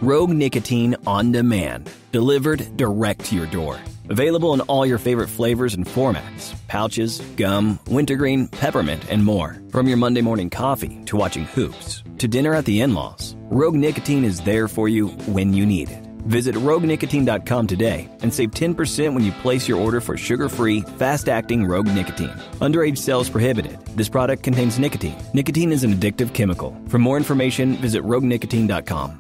Rogue Nicotine on demand, delivered direct to your door. Available in all your favorite flavors and formats: pouches, gum, wintergreen, peppermint, and more. From your Monday morning coffee to watching hoops to dinner at the in-laws, Rogue Nicotine is there for you when you need it. Visit RogueNicotine.com today and save 10% when you place your order for sugar-free, fast-acting Rogue Nicotine. Underage sales prohibited. This product contains nicotine. Nicotine is an addictive chemical. For more information, visit RogueNicotine.com.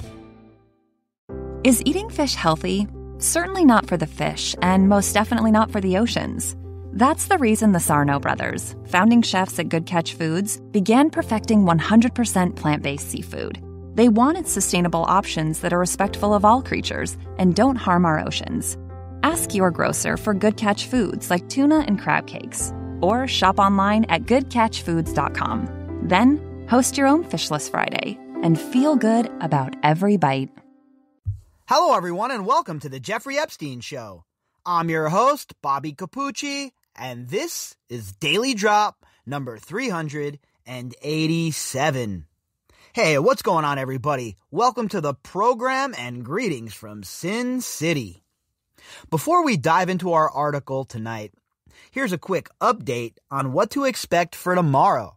Is eating fish healthy? Certainly not for the fish, and most definitely not for the oceans. That's the reason the Sarno brothers, founding chefs at Good Catch Foods, began perfecting 100% plant-based seafood. They wanted sustainable options that are respectful of all creatures and don't harm our oceans. Ask your grocer for Good Catch Foods like tuna and crab cakes, or shop online at goodcatchfoods.com. Then, host your own Fishless Friday and feel good about every bite. Hello, everyone, and welcome to the Jeffrey Epstein Show. I'm your host, Bobbycapucci, and this is Daily Drop number 387. Hey, what's going on, everybody? Welcome to the program and greetings from Sin City. Before we dive into our article tonight, here's a quick update on what to expect for tomorrow.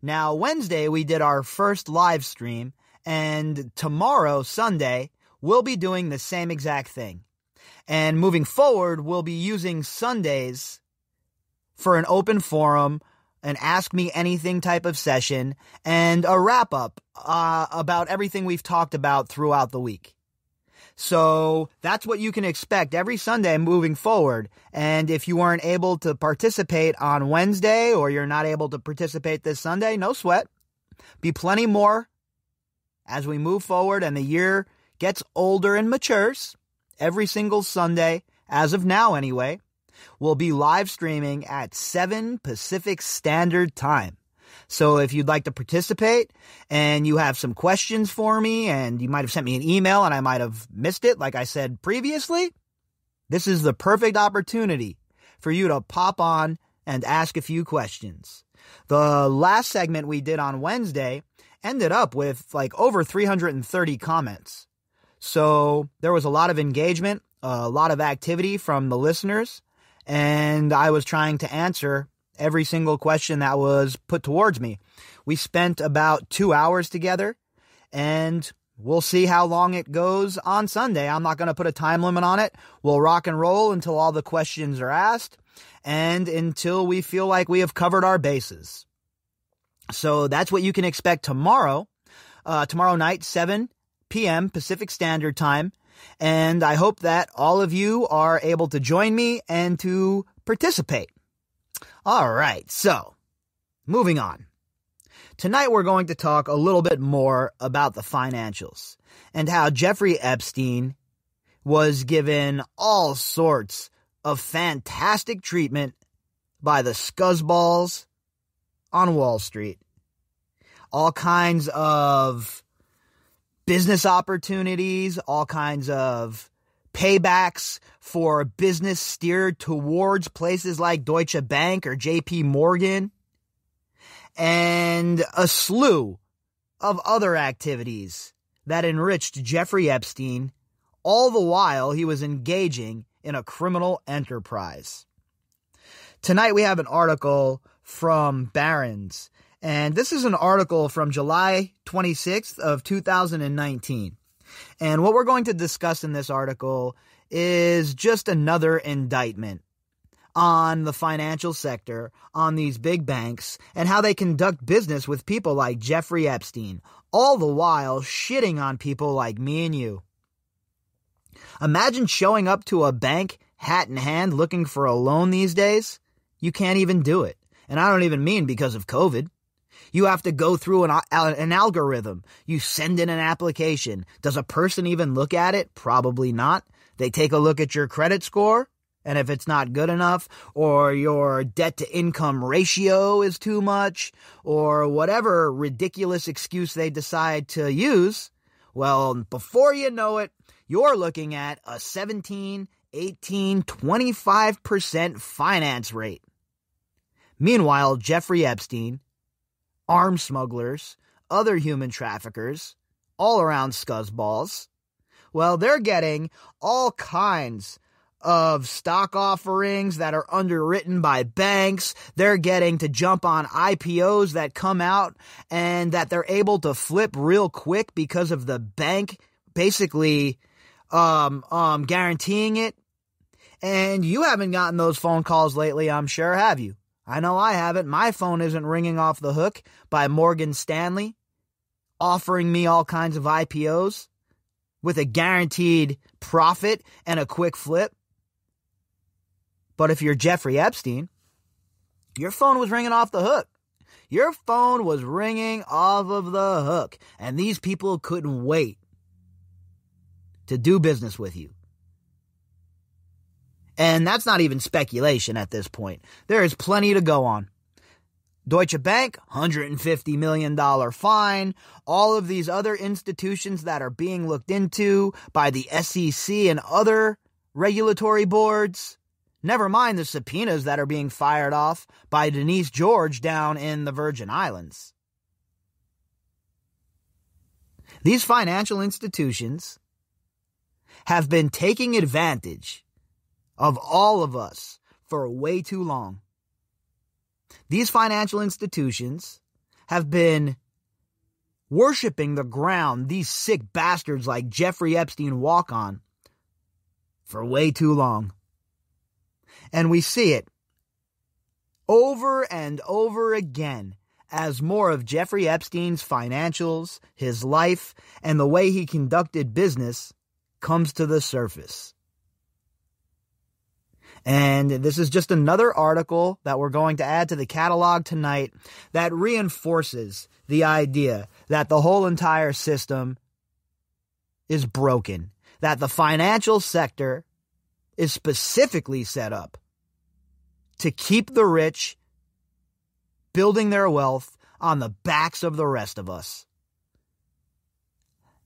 Now, Wednesday, we did our first live stream, and tomorrow, Sunday, we'll be doing the same exact thing. And moving forward, we'll be using Sundays for an open forum, an Ask Me Anything type of session, and a wrap-up about everything we've talked about throughout the week. So that's what you can expect every Sunday moving forward. And if you weren't able to participate on Wednesday, or you're not able to participate this Sunday, no sweat. Be plenty more as we move forward and the year gets older and matures. Every single Sunday, as of now anyway, we'll be live streaming at 7 Pacific Standard Time. So if you'd like to participate and you have some questions for me, and you might have sent me an email and I might have missed it, like I said previously, this is the perfect opportunity for you to pop on and ask a few questions. The last segment we did on Wednesday ended up with like over 330 comments. So there was a lot of engagement, a lot of activity from the listeners, and I was trying to answer every single question that was put towards me. We spent about 2 hours together, and we'll see how long it goes on Sunday. I'm not going to put a time limit on it. We'll rock and roll until all the questions are asked and until we feel like we have covered our bases. So that's what you can expect tomorrow. Tomorrow night, 7 p.m. Pacific Standard Time, and I hope that all of you are able to join me and to participate. All right, so moving on. Tonight we're going to talk a little bit more about the financials and how Jeffrey Epstein was given all sorts of fantastic treatment by the scuzzballs on Wall Street. All kinds of business opportunities, all kinds of paybacks for business steered towards places like Deutsche Bank or JP Morgan, and a slew of other activities that enriched Jeffrey Epstein, all the while he was engaging in a criminal enterprise. Tonight we have an article from Barron's. And this is an article from July 26th of 2019. And what we're going to discuss in this article is just another indictment on the financial sector, on these big banks, and how they conduct business with people like Jeffrey Epstein, all the while shitting on people like me and you. Imagine showing up to a bank, hat in hand, looking for a loan these days. You can't even do it. And I don't even mean because of COVID. You have to go through an algorithm. You send in an application. Does a person even look at it? Probably not. They take a look at your credit score, and if it's not good enough, or your debt-to-income ratio is too much, or whatever ridiculous excuse they decide to use, well, before you know it, you're looking at a 17, 18, 25% finance rate. Meanwhile, Jeffrey Epstein, arms smugglers, other human traffickers, all around scuzzballs. Well, they're getting all kinds of stock offerings that are underwritten by banks. They're getting to jump on IPOs that come out and that they're able to flip real quick because of the bank basically guaranteeing it. And you haven't gotten those phone calls lately, I'm sure, have you? I know I haven't. My phone isn't ringing off the hook by Morgan Stanley offering me all kinds of IPOs with a guaranteed profit and a quick flip. But if you're Jeffrey Epstein, your phone was ringing off the hook. Your phone was ringing off of the hook. And these people couldn't wait to do business with you. And that's not even speculation at this point. There is plenty to go on. Deutsche Bank, $150 million fine. All of these other institutions that are being looked into by the SEC and other regulatory boards. Never mind the subpoenas that are being fired off by Denise George down in the Virgin Islands. These financial institutions have been taking advantage of all of us for way too long. These financial institutions have been worshiping the ground these sick bastards like Jeffrey Epstein walk on for way too long. And we see it over and over again as more of Jeffrey Epstein's financials, his life, and the way he conducted business comes to the surface. And this is just another article that we're going to add to the catalog tonight that reinforces the idea that the whole entire system is broken, that the financial sector is specifically set up to keep the rich building their wealth on the backs of the rest of us.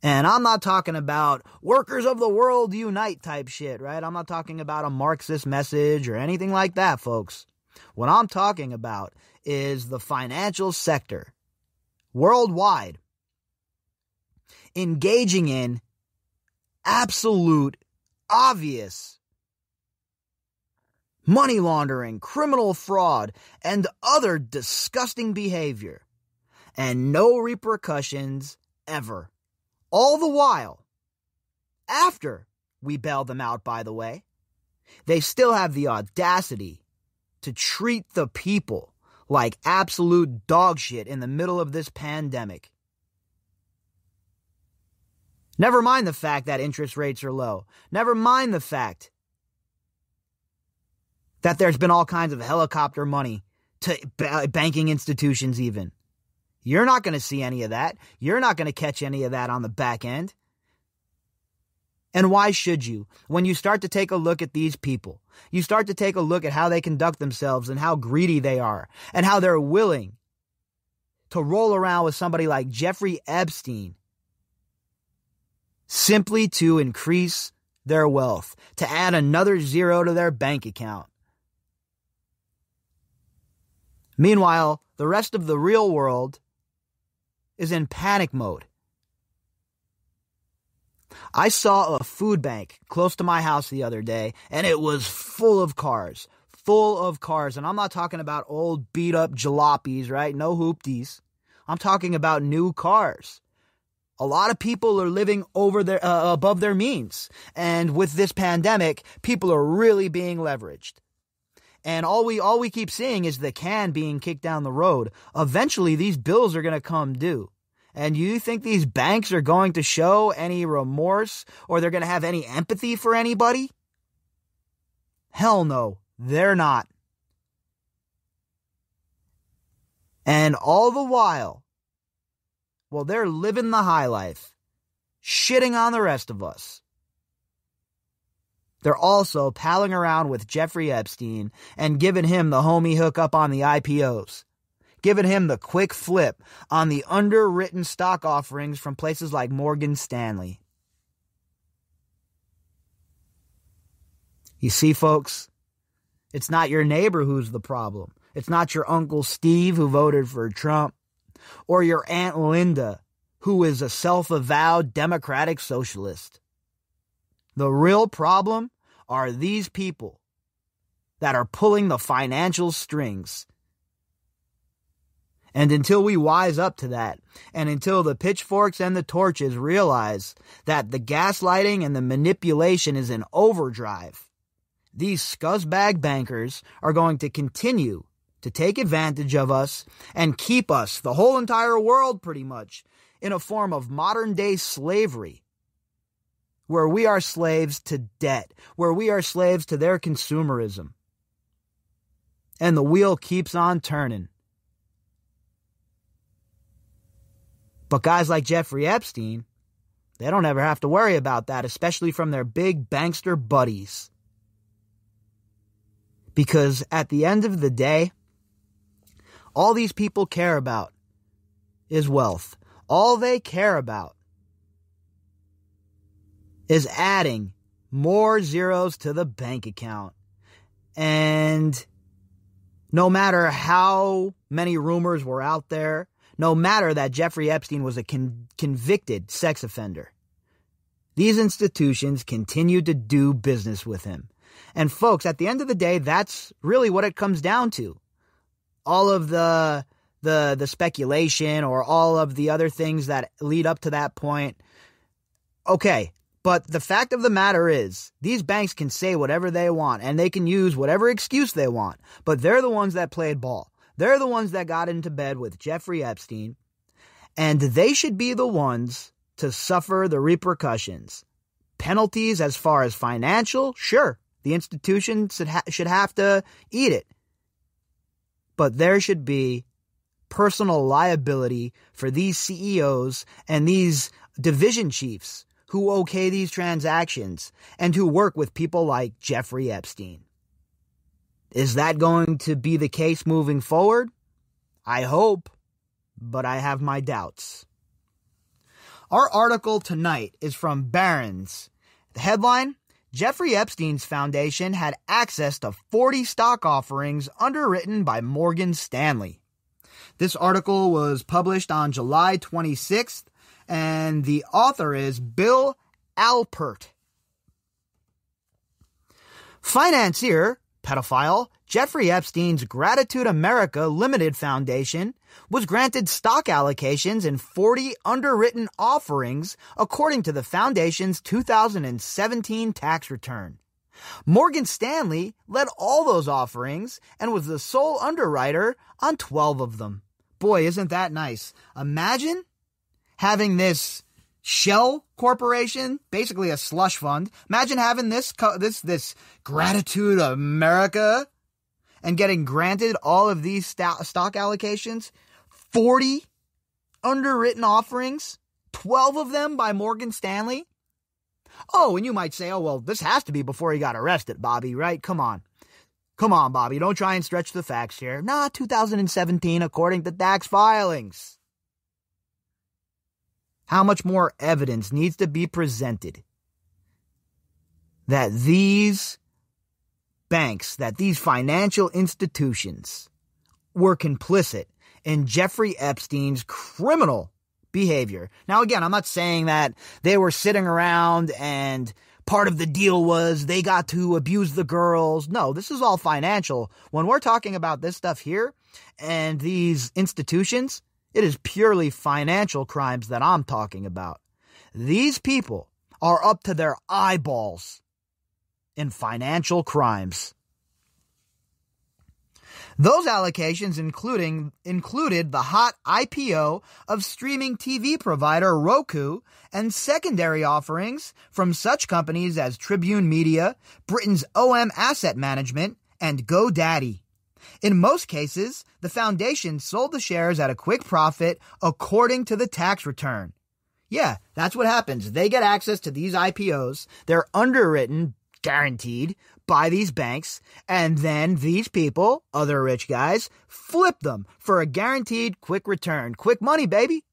And I'm not talking about workers of the world unite type shit, right? I'm not talking about a Marxist message or anything like that, folks. What I'm talking about is the financial sector worldwide engaging in absolute, obvious money laundering, criminal fraud, and other disgusting behavior, and no repercussions ever. All the while, after we bail them out, by the way, they still have the audacity to treat the people like absolute dog shit in the middle of this pandemic. Never mind the fact that interest rates are low. Never mind the fact that there's been all kinds of helicopter money to banking institutions even. You're not going to see any of that. You're not going to catch any of that on the back end. And why should you? When you start to take a look at these people, you start to take a look at how they conduct themselves and how greedy they are and how they're willing to roll around with somebody like Jeffrey Epstein simply to increase their wealth, to add another zero to their bank account. Meanwhile, the rest of the real world is in panic mode. I saw a food bank close to my house the other day, and it was full of cars. And I'm not talking about old beat-up jalopies, right? No hoopties. I'm talking about new cars. A lot of people are living over their above their means. And with this pandemic, people are really being leveraged. And all we keep seeing is the can being kicked down the road. Eventually, these bills are going to come due. And you think these banks are going to show any remorse or they're going to have any empathy for anybody? Hell no, they're not. And all the while, they're living the high life, shitting on the rest of us. They're also palling around with Jeffrey Epstein and giving him the homie hookup on the IPOs, giving him the quick flip on the underwritten stock offerings from places like Morgan Stanley. You see, folks, it's not your neighbor who's the problem. It's not your Uncle Steve who voted for Trump or your Aunt Linda who is a self-avowed democratic socialist. The real problem are these people that are pulling the financial strings. And until we wise up to that, and until the pitchforks and the torches realize that the gaslighting and the manipulation is in overdrive, these scuzzbag bankers are going to continue to take advantage of us and keep us, the whole entire world pretty much, in a form of modern-day slavery, where we are slaves to debt, where we are slaves to their consumerism. And the wheel keeps on turning. But guys like Jeffrey Epstein, they don't ever have to worry about that, especially from their big bankster buddies. Because at the end of the day, all these people care about is wealth. All they care about is adding more zeros to the bank account. And no matter how many rumors were out there, no matter that Jeffrey Epstein was a convicted sex offender, these institutions continued to do business with him. And folks, at the end of the day, that's really what it comes down to. All of the speculation or all of the other things that lead up to that point. Okay, but the fact of the matter is, these banks can say whatever they want and they can use whatever excuse they want, but they're the ones that played ball. They're the ones that got into bed with Jeffrey Epstein, and they should be the ones to suffer the repercussions. Penalties as far as financial, sure, the institution should have to eat it. But there should be personal liability for these CEOs and these division chiefs who okay these transactions and who work with people like Jeffrey Epstein. Is that going to be the case moving forward? I hope, but I have my doubts. Our article tonight is from Barron's. The headline, Jeffrey Epstein's foundation had access to 40 stock offerings underwritten by Morgan Stanley. This article was published on July 26th, and the author is Bill Alpert. Financier, pedophile, Jeffrey Epstein's Gratitude America Limited Foundation was granted stock allocations in 40 underwritten offerings according to the foundation's 2017 tax return. Morgan Stanley led all those offerings and was the sole underwriter on 12 of them. Boy, isn't that nice. Imagine having this shell corporation, basically a slush fund. Imagine having this Gratitude America and getting granted all of these stock allocations. 40 underwritten offerings, 12 of them by Morgan Stanley. Oh, and you might say, oh, well, this has to be before he got arrested, Bobby, right? Come on, Bobby. Don't try and stretch the facts here. 2017, according to tax filings. How much more evidence needs to be presented that these banks, that these financial institutions were complicit in Jeffrey Epstein's criminal behavior? Now, again, I'm not saying that they were sitting around and part of the deal was they got to abuse the girls. No, this is all financial. When we're talking about this stuff here and these institutions, it is purely financial crimes that I'm talking about. These people are up to their eyeballs in financial crimes. Those allocations included the hot IPO of streaming TV provider Roku and secondary offerings from such companies as Tribune Media, Britain's OM Asset Management, and GoDaddy. In most cases, the foundation sold the shares at a quick profit according to the tax return. Yeah, that's what happens. They get access to these IPOs. They're underwritten, guaranteed, by these banks, and then these people, other rich guys, flip them for a guaranteed quick return. Quick money, baby.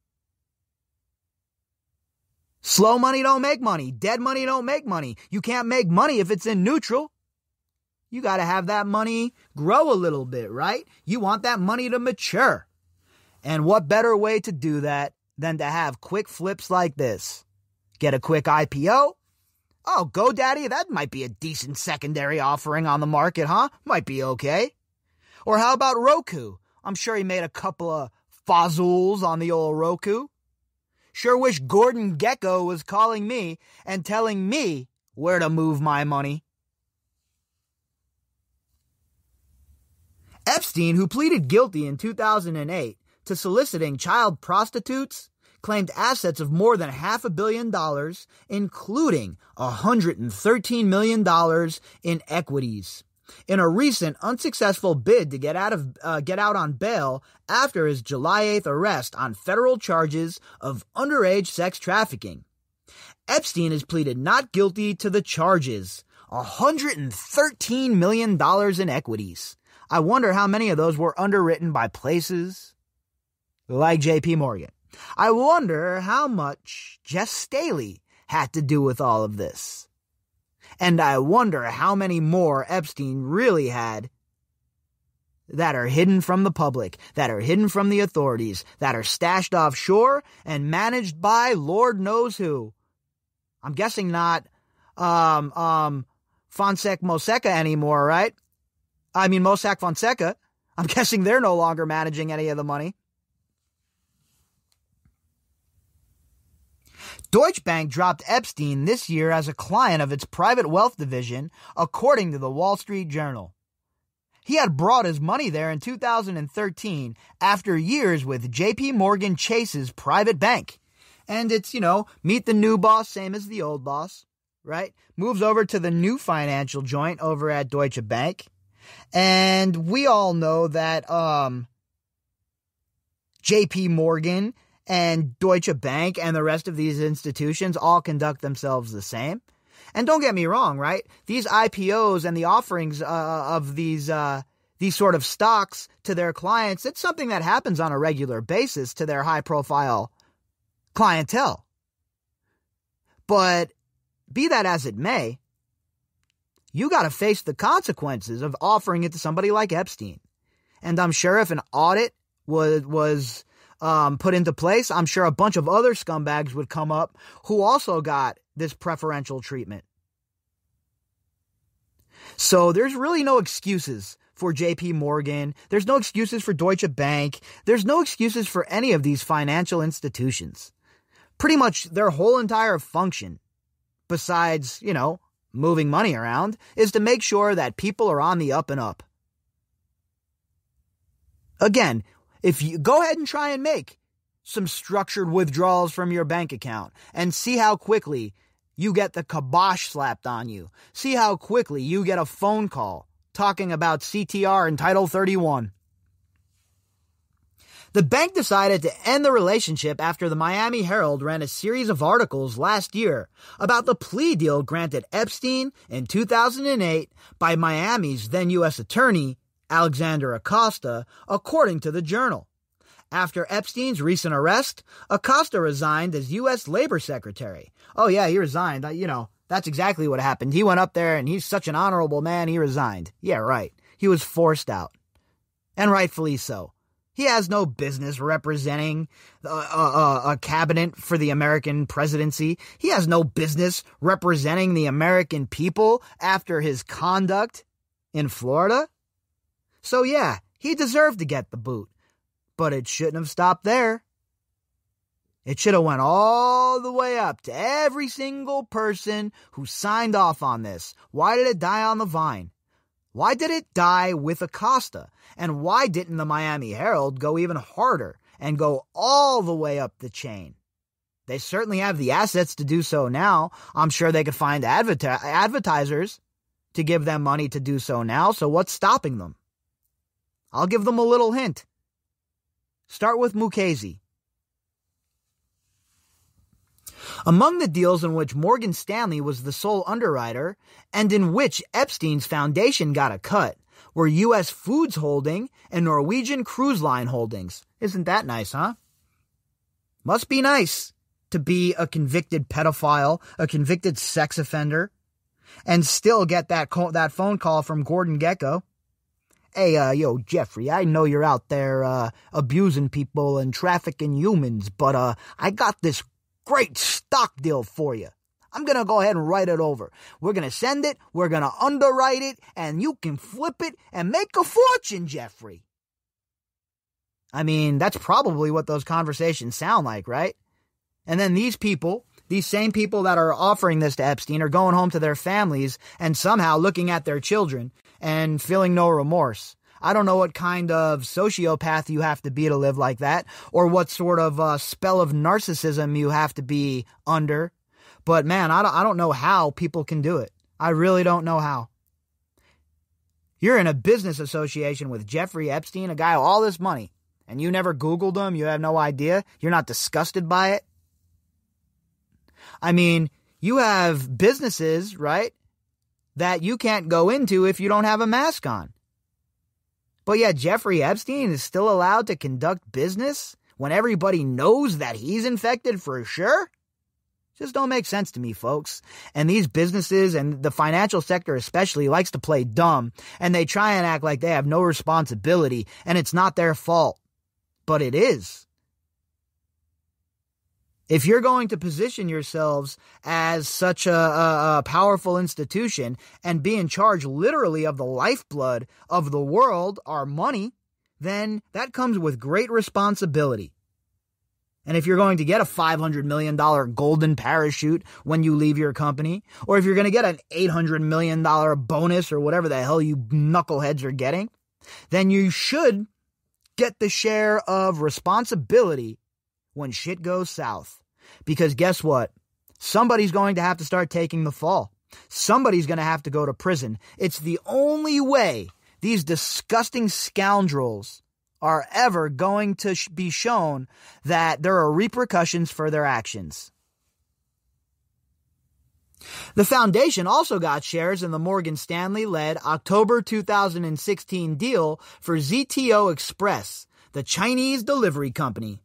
Slow money don't make money. Dead money don't make money. You can't make money if it's in neutral. You got to have that money grow a little bit, right? You want that money to mature. And what better way to do that than to have quick flips like this. Get a quick IPO? Oh, GoDaddy, that might be a decent secondary offering on the market, huh? Might be okay. Or how about Roku? I'm sure he made a couple of fazools on the old Roku. Sure wish Gordon Gekko was calling me and telling me where to move my money. Epstein, who pleaded guilty in 2008 to soliciting child prostitutes, claimed assets of more than $500 million, including $113 million in equities, in a recent unsuccessful bid to get out on bail after his July 8th arrest on federal charges of underage sex trafficking. Epstein has pleaded not guilty to the charges. $113 million in equities. I wonder how many of those were underwritten by places like J.P. Morgan. I wonder how much Jess Staley had to do with all of this. And I wonder how many more Epstein really had that are hidden from the public, that are hidden from the authorities, that are stashed offshore and managed by Lord knows who. I'm guessing not Fonseca Moseca anymore, right? I mean Mossack Fonseca. I'm guessing they're no longer managing any of the money. Deutsche Bank dropped Epstein this year as a client of its private wealth division, according to the Wall Street Journal. He had brought his money there in 2013 after years with J.P. Morgan Chase's private bank. And it's, meet the new boss, same as the old boss, right? Moves over to the new financial joint over at Deutsche Bank. And we all know that J.P. Morgan and Deutsche Bank and the rest of these institutions all conduct themselves the same. And don't get me wrong, right? These IPOs and the offerings of these sort of stocks to their clients, it's something that happens on a regular basis to their high-profile clientele. But be that as it may, you got to face the consequences of offering it to somebody like Epstein. And I'm sure if an audit was put into place, I'm sure a bunch of other scumbags would come up who also got this preferential treatment. So there's really no excuses for JP Morgan. There's no excuses for Deutsche Bank. There's no excuses for any of these financial institutions. Pretty much their whole entire function, besides, moving money around, is to make sure that people are on the up and up. Again, if you go ahead and try and make some structured withdrawals from your bank account and see how quickly you get the kibosh slapped on you. See how quickly you get a phone call talking about CTR and Title 31. The bank decided to end the relationship after the Miami Herald ran a series of articles last year about the plea deal granted Epstein in 2008 by Miami's then U.S. Attorney Alexander Acosta, according to the Journal. After Epstein's recent arrest, Acosta resigned as U.S. Labor Secretary. Oh yeah, he resigned. That's exactly what happened. He went up there and he's such an honorable man, he resigned. Yeah, right. He was forced out. And rightfully so. He has no business representing a cabinet for the American presidency. He has no business representing the American people after his conduct in Florida. So yeah, he deserved to get the boot, but it shouldn't have stopped there. It should have went all the way up to every single person who signed off on this. Why did it die on the vine? Why did it die with Acosta? And why didn't the Miami Herald go even harder and go all the way up the chain? They certainly have the assets to do so now. I'm sure they could find advertisers to give them money to do so now, so what's stopping them? I'll give them a little hint. Start with Mukasey. Among the deals in which Morgan Stanley was the sole underwriter and in which Epstein's foundation got a cut were U.S. Foods Holding and Norwegian Cruise Line Holdings. Isn't that nice, huh? Must be nice to be a convicted pedophile, a convicted sex offender, and still get that phone call from Gordon Gekko. Hey, yo, Jeffrey, I know you're out there abusing people and trafficking humans, but I got this great stock deal for you. I'm going to go ahead and write it over. We're going to send it, we're going to underwrite it, and you can flip it and make a fortune, Jeffrey. I mean, that's probably what those conversations sound like, right? And then these people, these same people that are offering this to Epstein, are going home to their families and somehow looking at their children and feeling no remorse. I don't know what kind of sociopath you have to be to live like that, or what sort of spell of narcissism you have to be under. But man, I don't know how people can do it. I really don't know how. You're in a business association with Jeffrey Epstein, a guy with all this money, and you never Googled him, you have no idea, you're not disgusted by it. I mean, you have businesses, right, that you can't go into if you don't have a mask on. But yet Jeffrey Epstein is still allowed to conduct business when everybody knows that he's infected for sure? Just don't make sense to me, folks. And these businesses and the financial sector especially likes to play dumb, and they try and act like they have no responsibility, and it's not their fault. But it is. If you're going to position yourselves as such a powerful institution and be in charge literally of the lifeblood of the world, our money, then that comes with great responsibility. And if you're going to get a $500 million golden parachute when you leave your company, or if you're going to get an $800 million bonus or whatever the hell you knuckleheads are getting, then you should get the share of responsibility when shit goes south. Because guess what? Somebody's going to have to start taking the fall. Somebody's going to have to go to prison. It's the only way these disgusting scoundrels are ever going to be shown that there are repercussions for their actions. The foundation also got shares in the Morgan Stanley-led October 2016 deal for ZTO Express, the Chinese delivery company.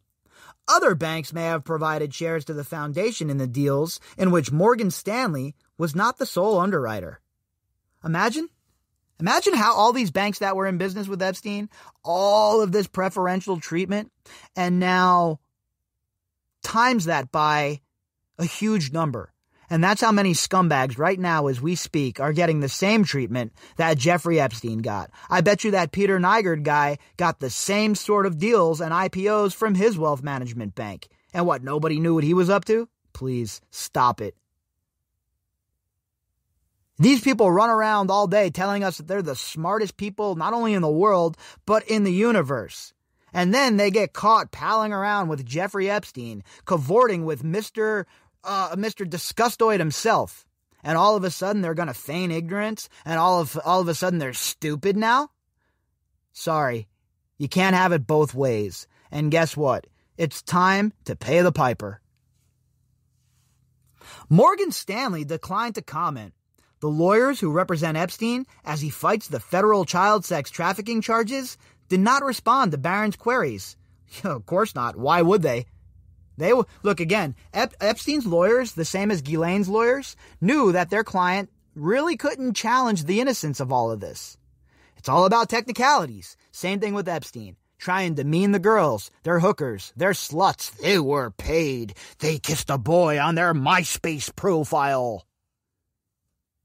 Other banks may have provided shares to the foundation in the deals in which Morgan Stanley was not the sole underwriter. Imagine how all these banks that were in business with Epstein, all of this preferential treatment, and now times that by a huge number. And that's how many scumbags right now as we speak are getting the same treatment that Jeffrey Epstein got. I bet you that Peter Nygard guy got the same sort of deals and IPOs from his wealth management bank. And what, nobody knew what he was up to? Please, stop it. These people run around all day telling us that they're the smartest people not only in the world, but in the universe. And then they get caught palling around with Jeffrey Epstein, cavorting with Mr. Disgustoid himself. And all of a sudden they're going to feign ignorance, and all of a sudden they're stupid now? Sorry, you can't have it both ways. And guess what? It's time to pay the piper. Morgan Stanley declined to comment. The lawyers who represent Epstein as he fights the federal child sex trafficking charges did not respond to Barron's queries. Of course not. Why would they? Look, again, Epstein's lawyers, the same as Ghislaine's lawyers, knew that their client really couldn't challenge the innocence of all of this. It's all about technicalities. Same thing with Epstein. Try and demean the girls. They're hookers. They're sluts. They were paid. They kissed a boy on their MySpace profile.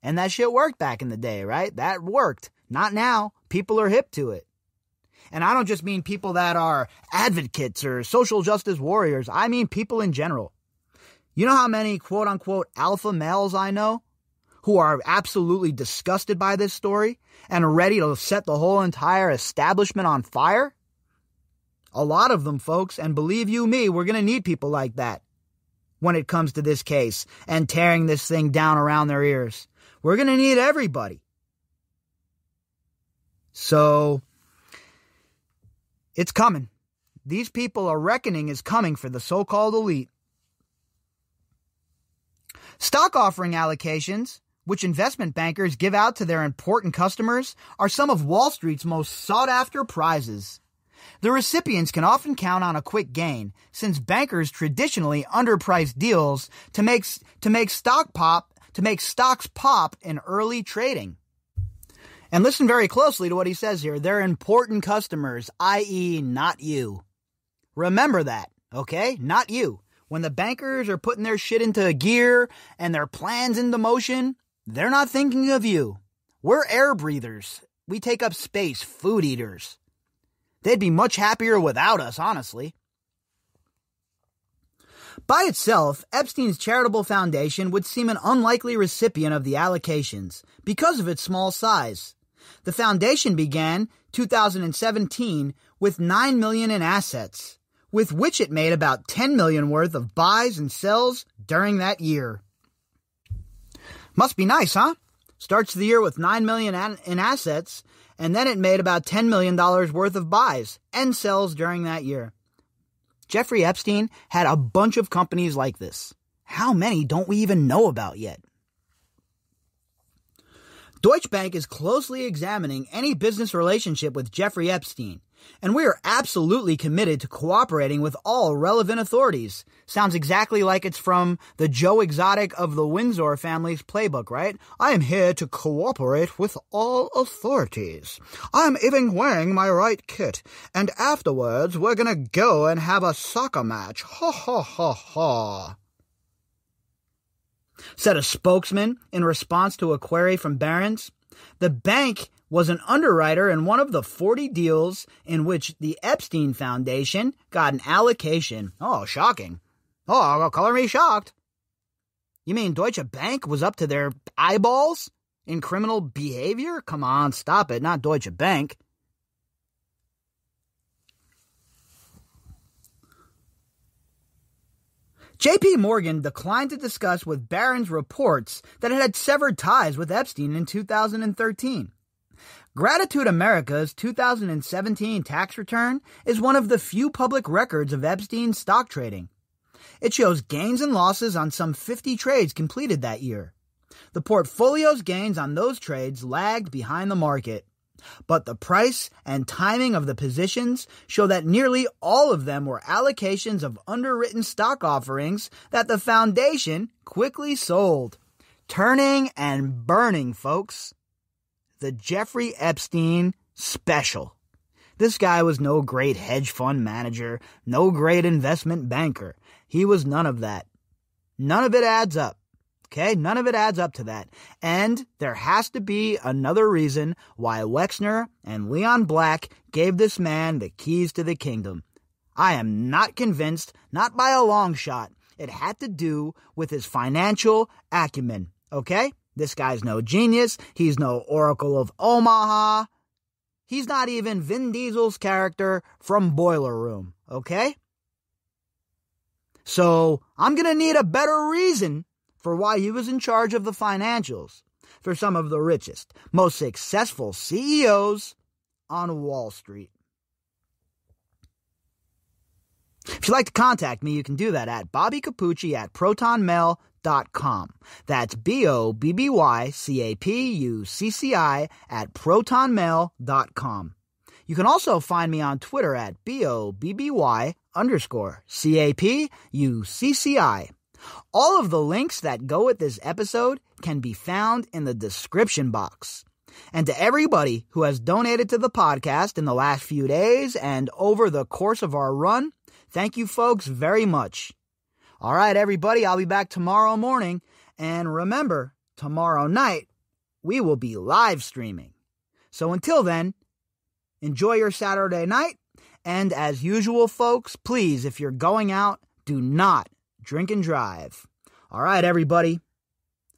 And that shit worked back in the day, right? That worked. Not now. People are hip to it. And I don't just mean people that are advocates or social justice warriors. I mean people in general. You know how many quote-unquote alpha males I know who are absolutely disgusted by this story and are ready to set the whole entire establishment on fire? A lot of them, folks, and believe you me, we're going to need people like that when it comes to this case and tearing this thing down around their ears. We're going to need everybody. So it's coming. These people, a reckoning is coming for the so-called elite. Stock offering allocations, which investment bankers give out to their important customers, are some of Wall Street's most sought-after prizes. The recipients can often count on a quick gain, since bankers traditionally underprice deals to make stocks pop in early trading. And listen very closely to what he says here. They're important customers, i.e. not you. Remember that, okay? Not you. When the bankers are putting their shit into gear and their plans into motion, they're not thinking of you. We're air breathers. We take up space, food eaters. They'd be much happier without us, honestly. By itself, Epstein's charitable foundation would seem an unlikely recipient of the allocations because of its small size. The foundation began 2017 with $9 million in assets, with which it made about $10 million worth of buys and sells during that year. Must be nice, huh? Starts the year with $9 million in assets, and then it made about $10 million worth of buys and sells during that year. Jeffrey Epstein had a bunch of companies like this. How many don't we even know about yet? Deutsche Bank is closely examining any business relationship with Jeffrey Epstein, and we are absolutely committed to cooperating with all relevant authorities. Sounds exactly like it's from the Joe Exotic of the Windsor family's playbook, right? I am here to cooperate with all authorities. I am even wearing my right kit, and afterwards we're gonna go and have a soccer match. Ha ha ha ha. Said a spokesman in response to a query from Barron's. The bank was an underwriter in one of the 40 deals in which the Epstein Foundation got an allocation. Oh, shocking. Oh, color me shocked. You mean Deutsche Bank was up to their eyeballs in criminal behavior? Come on, stop it. Not Deutsche Bank. J.P. Morgan declined to discuss with Barron's reports that it had severed ties with Epstein in 2013. Gratitude America's 2017 tax return is one of the few public records of Epstein's stock trading. It shows gains and losses on some 50 trades completed that year. The portfolio's gains on those trades lagged behind the market, but the price and timing of the positions show that nearly all of them were allocations of underwritten stock offerings that the foundation quickly sold. Turning and burning, folks. The Jeffrey Epstein special. This guy was no great hedge fund manager, no great investment banker. He was none of that. None of it adds up. Okay, none of it adds up to that. And there has to be another reason why Wexner and Leon Black gave this man the keys to the kingdom. I am not convinced, not by a long shot. It had to do with his financial acumen. Okay? This guy's no genius. He's no Oracle of Omaha. He's not even Vin Diesel's character from Boiler Room. Okay? So, I'm going to need a better reason for why he was in charge of the financials for some of the richest, most successful CEOs on Wall Street. If you'd like to contact me, you can do that at bobbycapucci@protonmail.com. That's BOBBYCAPUCCI @protonmail.com. You can also find me on Twitter at BOBBY_CAPUCCI. All of the links that go with this episode can be found in the description box. And to everybody who has donated to the podcast in the last few days and over the course of our run, thank you folks very much. All right, everybody, I'll be back tomorrow morning. And remember, tomorrow night, we will be live streaming. So until then, enjoy your Saturday night. And as usual, folks, please, if you're going out, do not drink and drive. All right, everybody.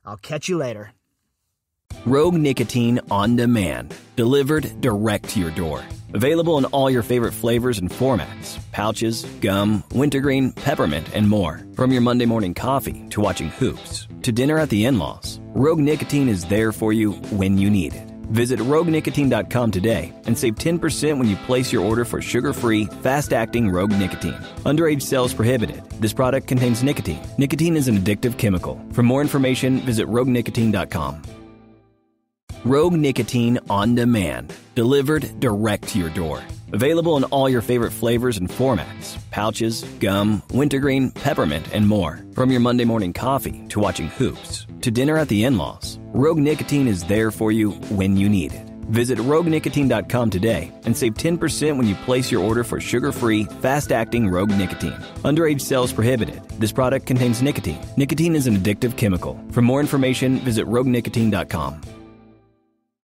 I'll catch you later. Rogue Nicotine on Demand. Delivered direct to your door. Available in all your favorite flavors and formats. Pouches, gum, wintergreen, peppermint, and more. From your Monday morning coffee to watching hoops to dinner at the in-laws, Rogue Nicotine is there for you when you need it. Visit RogueNicotine.com today and save 10% when you place your order for sugar-free, fast-acting Rogue Nicotine. Underage sales prohibited. This product contains nicotine. Nicotine is an addictive chemical. For more information, visit RogueNicotine.com. Rogue Nicotine on Demand. Delivered direct to your door. Available in all your favorite flavors and formats. Pouches, gum, wintergreen, peppermint, and more. From your Monday morning coffee to watching hoops to dinner at the in-laws, Rogue Nicotine is there for you when you need it. Visit RogueNicotine.com today and save 10% when you place your order for sugar-free, fast-acting Rogue Nicotine. Underage sales prohibited. This product contains nicotine. Nicotine is an addictive chemical. For more information, visit RogueNicotine.com.